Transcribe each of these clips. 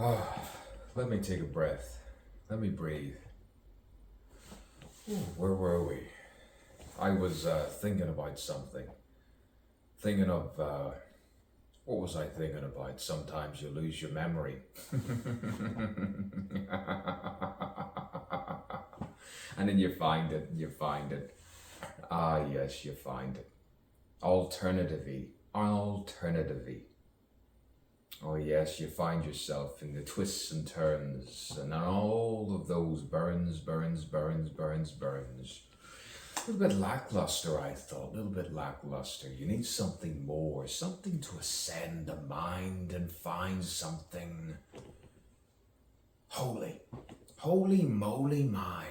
Ah, let me take a breath. Let me breathe. Ooh, where were we? I was thinking about something. Thinking of, what was I thinking about? Sometimes you lose your memory. And then you find it, and you find it. Ah, yes, you find it. Alternatively. Oh yes, you find yourself in the twists and turns and on all of those burns. A little bit lackluster, I thought, a little bit lackluster. You need something more, something to ascend the mind and find something holy. Holy moly my.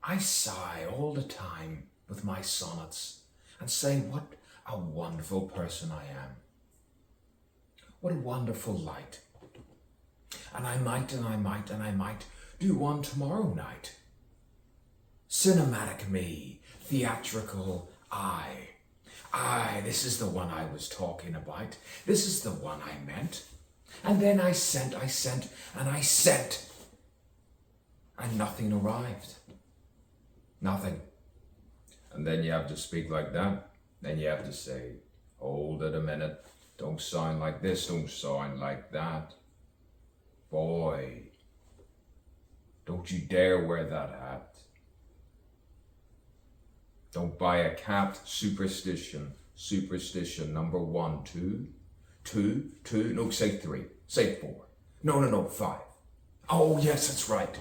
I sigh all the time with my sonnets and say what a wonderful person I am. What a wonderful light. And I might do one tomorrow night. Cinematic me, theatrical I. This is the one I was talking about. This is the one I meant. And then I sent, and nothing arrived. Nothing. And then you have to speak like that. Then you have to say, hold it a minute. Don't sound like this, don't sound like that. Boy, don't you dare wear that hat. Don't buy a cat. Superstition number 1, 2, no, say 3, say 4. No, 5. Oh yes, that's right.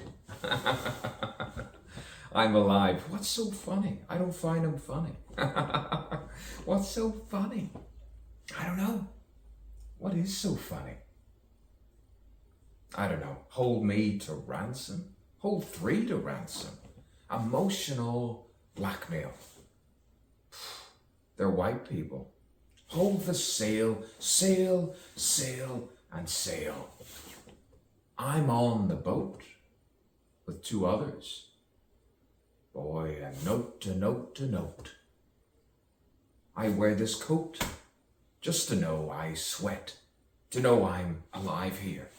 I'm alive. What's so funny? I don't find him funny. What's so funny? I don't know. What is so funny? I don't know. Hold me to ransom. Hold 3 to ransom. Emotional blackmail. They're white people. Hold the sail, sail, and sail. I'm on the boat with 2 others. Boy, a note to note. I wear this coat just to know I sweat, to know I'm alive here.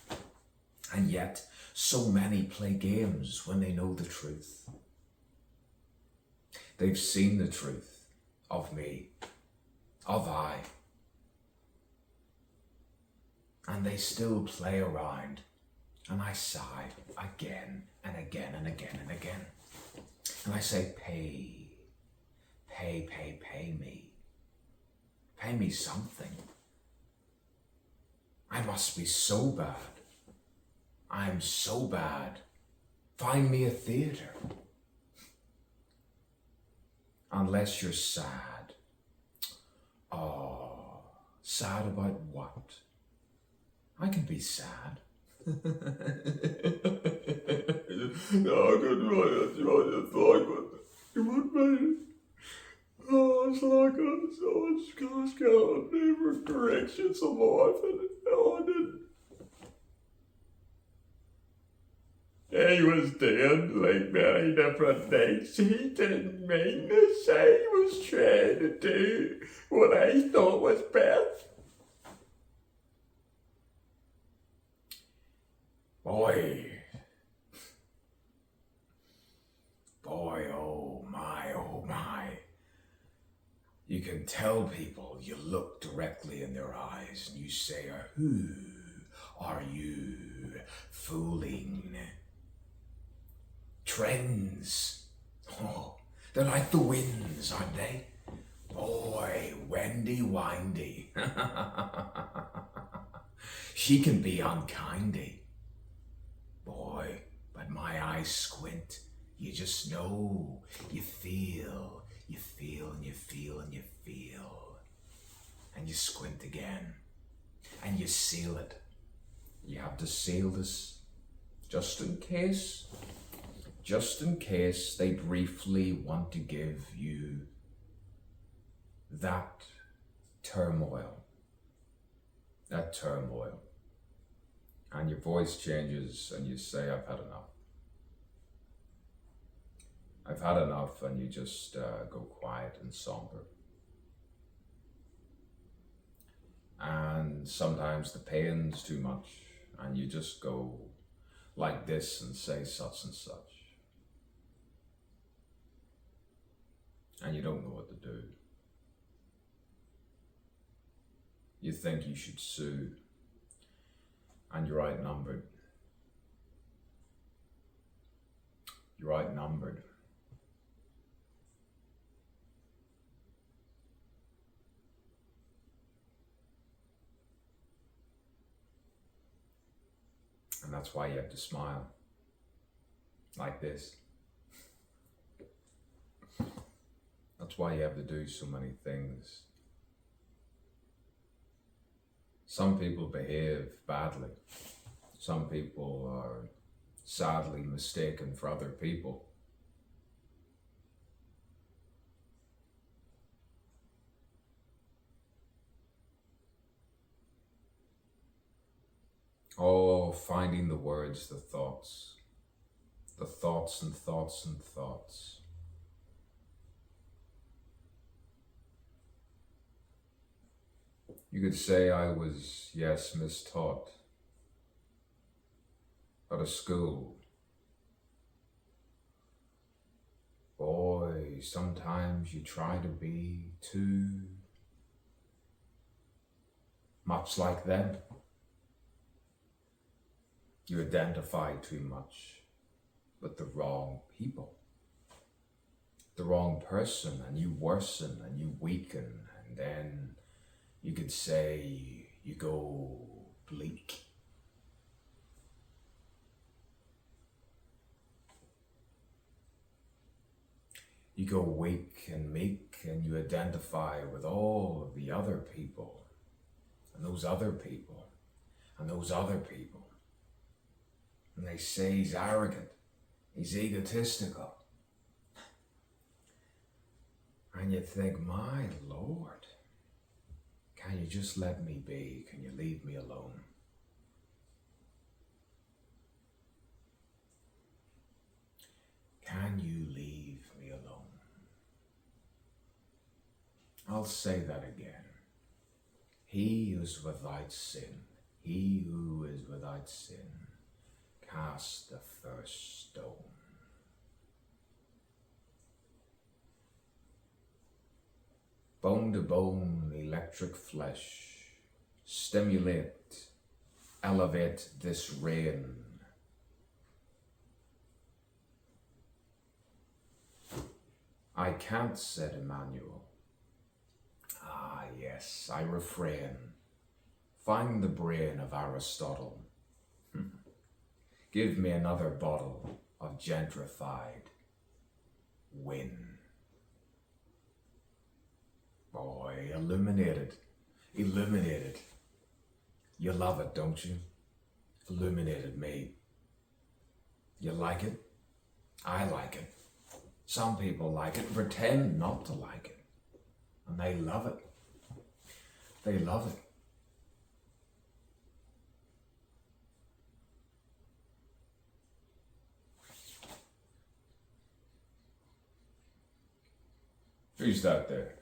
And yet, so many play games when they know the truth. They've seen the truth of me, of I. And they still play around, and I sigh again and again. And I say, pay me. Pay me something. I must be so bad. I'm so bad. Find me a theater. Unless you're sad. Oh, sad about what? I can be sad. Oh, it's like I was going different directions of life, and I didn't. He was dead like many different things. He didn't mean to say. He was trying to do what I thought was best. Boy, oh my. You can tell people, you look directly in their eyes and you say, who are you fooling? Trends. Oh, they're like the winds, aren't they? Boy, windy windy. She can be unkindy. Boy, but my eyes squint. You just know, you feel. And you squint again. And you seal it. You have to seal this just in case they briefly want to give you that turmoil. And your voice changes and you say, I've had enough. And you just go quiet and somber. And sometimes the pain's too much and you just go like this and say such and such, and you don't know what to do. You think you should sue, and you're outnumbered. You're outnumbered. And that's why you have to smile like this. That's why you have to do so many things. Some people behave badly. Some people are sadly mistaken for other people. Oh, finding the words, the thoughts and thoughts and thoughts. You could say I was, yes, mistaught at a school. Boy, sometimes you try to be too much like them. You identify too much with the wrong people, the wrong person, and you worsen and you weaken, and then you could say you go bleak. You go weak and meek, and you identify with all of the other people, and those other people, and those other people. And they say he's arrogant, he's egotistical. And you think, my Lord, can you just let me be? Can you leave me alone? Can you leave me alone? I'll say that again. He who is without sin, he who is without sin, cast the first stone. Bone to bone, electric flesh, stimulate, elevate this rain. I can't, said Emmanuel. Ah, yes, I refrain. Find the brain of Aristotle. Give me another bottle of gentrified win. Boy, illuminated. You love it, don't you? Illuminated me. You like it? I like it. Some people like it and pretend not to like it. And they love it. They love it. Who's that there?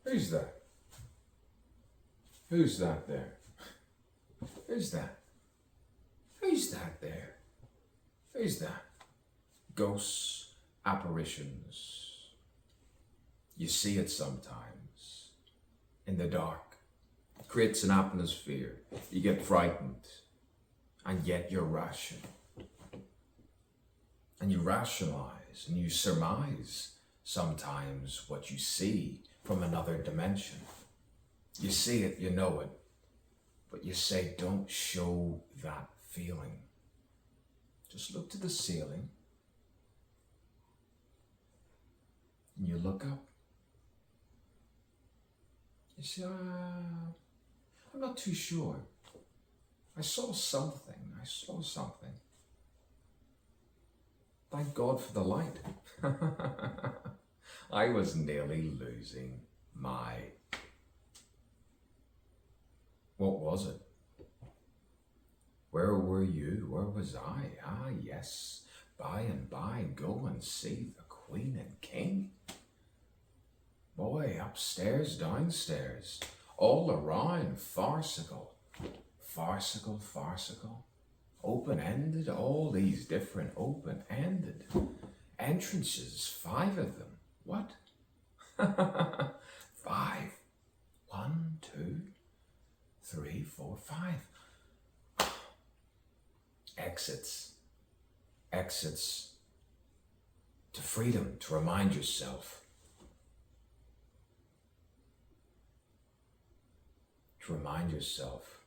Who's that? Who's that there? Who's that? Who's that there? Who's that? Ghosts, apparitions. You see it sometimes in the dark. It creates an atmosphere. You get frightened, and yet you're rational. And you rationalize and you surmise sometimes what you see from another dimension. You see it, you know it, but you say, don't show that feeling. Just look to the ceiling, and you look up. You say, I'm not too sure. I saw something. Thank God for the light. I was nearly losing my... What was it? Where were you? Where was I? Ah, yes. By and by, go and see the Queen and King. Boy, upstairs, downstairs, all around, farcical. Farcical, farcical. Open-ended, all these different open-ended entrances, 5 of them. What? 5. 1, 2, 3, 4, 5. Exits. Exits to freedom, to remind yourself. To remind yourself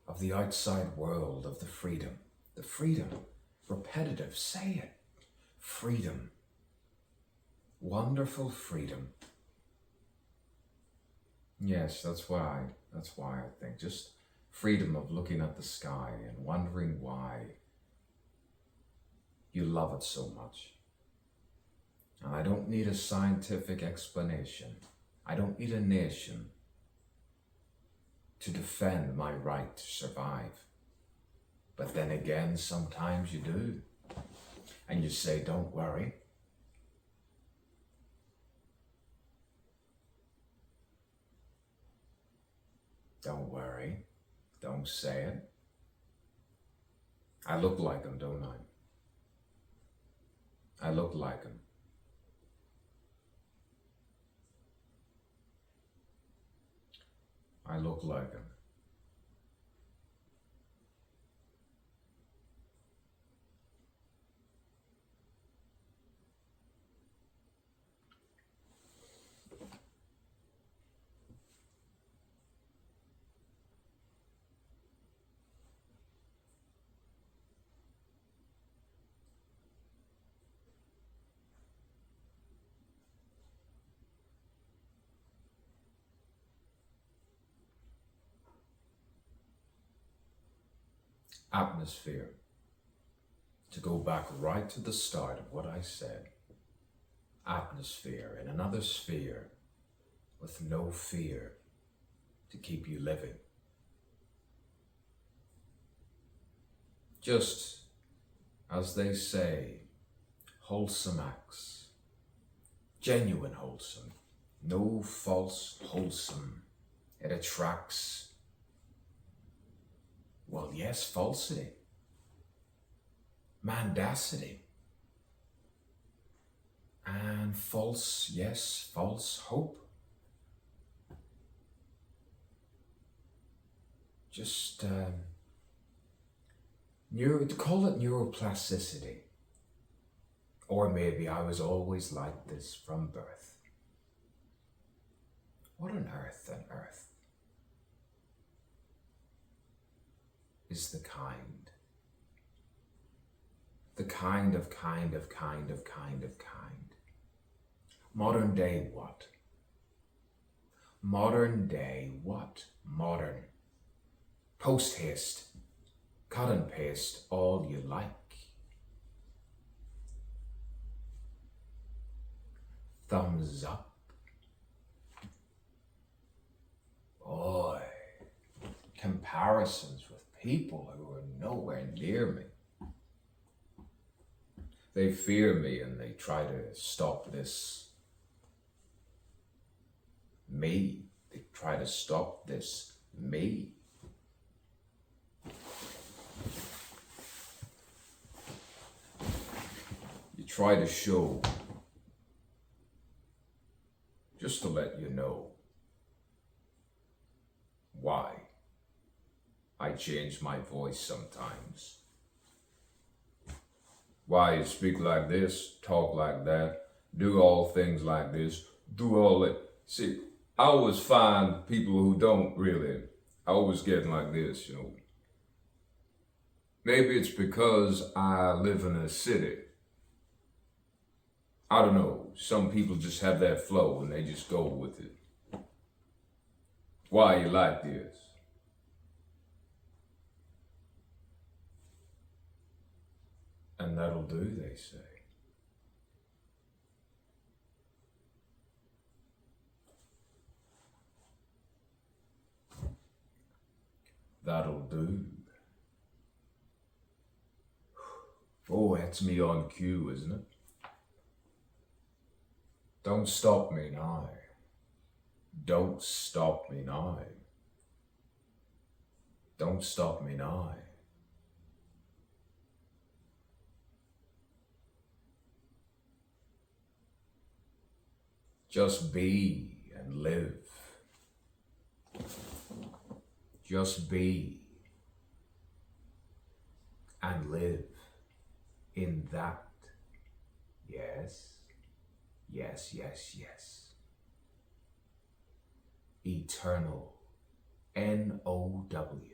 of the outside world, of the freedom. The freedom. Repetitive. Say it. Freedom. Wonderful freedom. Yes, that's why I think. Just freedom of looking at the sky and wondering why you love it so much. And I don't need a scientific explanation. I don't need a nation to defend my right to survive. But then again, sometimes you do. And you say, don't worry. Don't worry. Don't say it. I look like him, don't I? I look like him. I look like him. Atmosphere. To go back right to the start of what I said. Atmosphere in another sphere with no fear to keep you living. Just as they say, wholesome acts. Genuine wholesome. No false wholesome. It attracts, well, yes, falsity. Mendacity. And false, yes, false hope. Just, call it neuroplasticity. Or maybe I was always like this from birth. What on earth is the kind? The kind of kind. Modern day what? Modern day what? Modern. Post haste. Cut and paste all you like. Thumbs up. Boy, comparisons with people who are nowhere near me. They fear me and they try to stop this me. They try to stop this me. You try to show, just to let you know why I change my voice sometimes. Why you speak like this, talk like that, do all things like this, do all that. See, I always find people who don't really, I always get like this, Maybe it's because I live in a city. I don't know, some people just have that flow and they just go with it. Why you like this? And that'll do, they say. That'll do. Oh, that's me on cue, isn't it? Don't stop me now. Don't stop me now. Don't stop me now. Just be and live. Just be and live in that. Yes, yes, yes, yes. Eternal. N-O-W.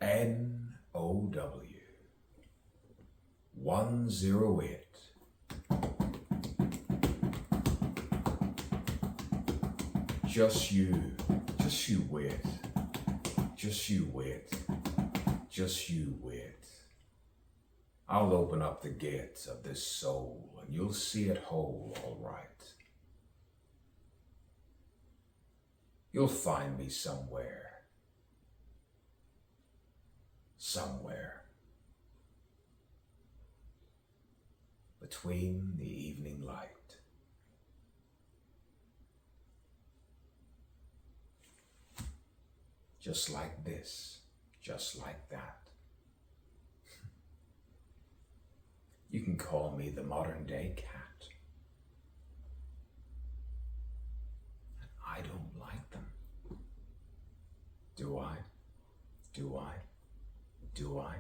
N-O-W. 108. Just you wait. Just you wait. Just you wait. I'll open up the gates of this soul and you'll see it whole, all right. You'll find me somewhere. Somewhere. Between the evening light. Just like this, just like that. You can call me the modern day cat. And I don't like them. Do I? Do I? Do I?